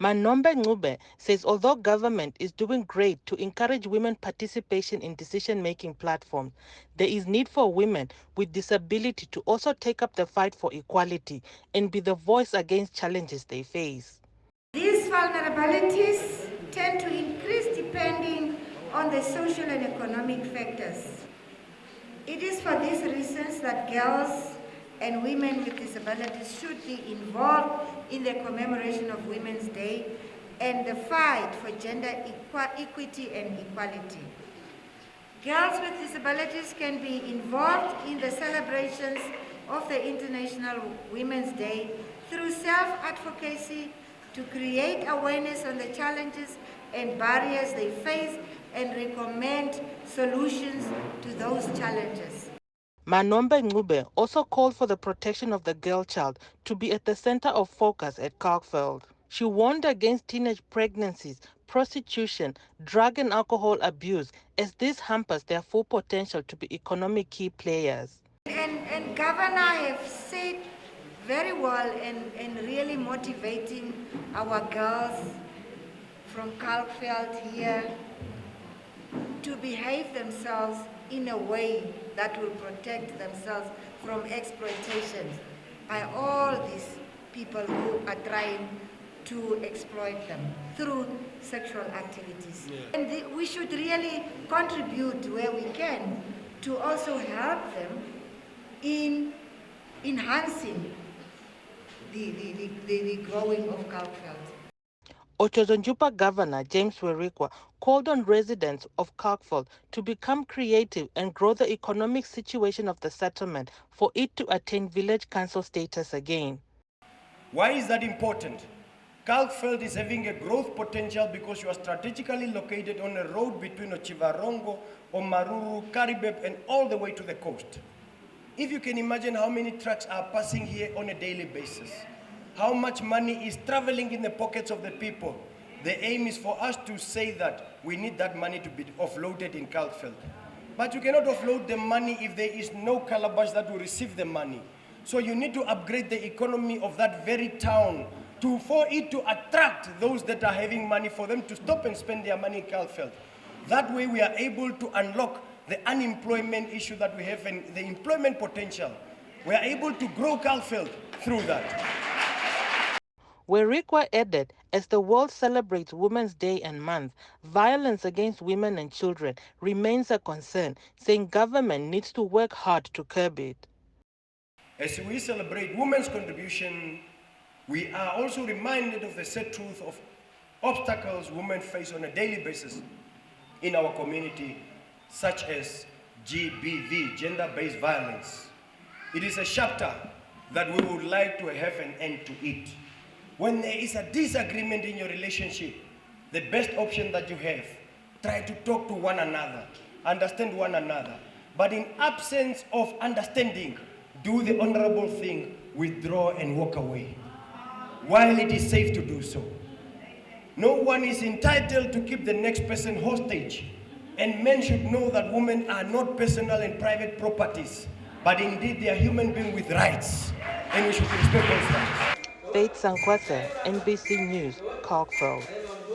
Manombe-Ncube says although government is doing great to encourage women participation in decision-making platforms, there is need for women with disability to also take up the fight for equality and be the voice against challenges they face. These vulnerabilities tend to increase depending on the social and economic factors. It is for these reasons that girls and women with disabilities should be involved in the commemoration of Women's Day and the fight for gender equity and equality. Girls with disabilities can be involved in the celebrations of the International Women's Day through self-advocacy to create awareness on the challenges and barriers they face and recommend solutions to those challenges. Manombe-Ncube also called for the protection of the girl child to be at the center of focus at Kalkfeld. She warned against teenage pregnancies, prostitution, drug and alcohol abuse, as this hampers their full potential to be economic key players. And Governor have said very well and really motivating our girls from Kalkfeld here to behave themselves in a way that will protect themselves from exploitation by all these people who are trying to exploit them through sexual activities. Yeah. And we should really contribute where we can to also help them in enhancing the growing of Kalkfeld. Otjozondjupa Governor James Werikwa called on residents of Kalkfeld to become creative and grow the economic situation of the settlement for it to attain village council status again. Why is that important? Kalkfeld is having a growth potential because you are strategically located on a road between Ochivarongo, Omaruru, Karibeb, and all the way to the coast. If you can imagine how many trucks are passing here on a daily basis, how much money is traveling in the pockets of the people, the aim is for us to say that we need that money to be offloaded in Kalkfeld. But you cannot offload the money if there is no calabash that will receive the money. So you need to upgrade the economy of that very town for it to attract those that are having money, for them to stop and spend their money in Kalkfeld. That way we are able to unlock the unemployment issue that we have and the employment potential. We are able to grow Kalkfeld through that. Werikwa added, as the world celebrates Women's Day and month, violence against women and children remains a concern, saying government needs to work hard to curb it. As we celebrate women's contribution, we are also reminded of the sad truth of obstacles women face on a daily basis in our community, such as GBV, gender-based violence. It is a chapter that we would like to have an end to it. When there is a disagreement in your relationship, the best option that you have, try to talk to one another, understand one another. But in absence of understanding, do the honorable thing, withdraw and walk away, while it is safe to do so. No one is entitled to keep the next person hostage, and men should know that women are not personal and private properties, but indeed they are human beings with rights, and we should respect those rights. Faith Sankwase, NBC News, Kalkfeld.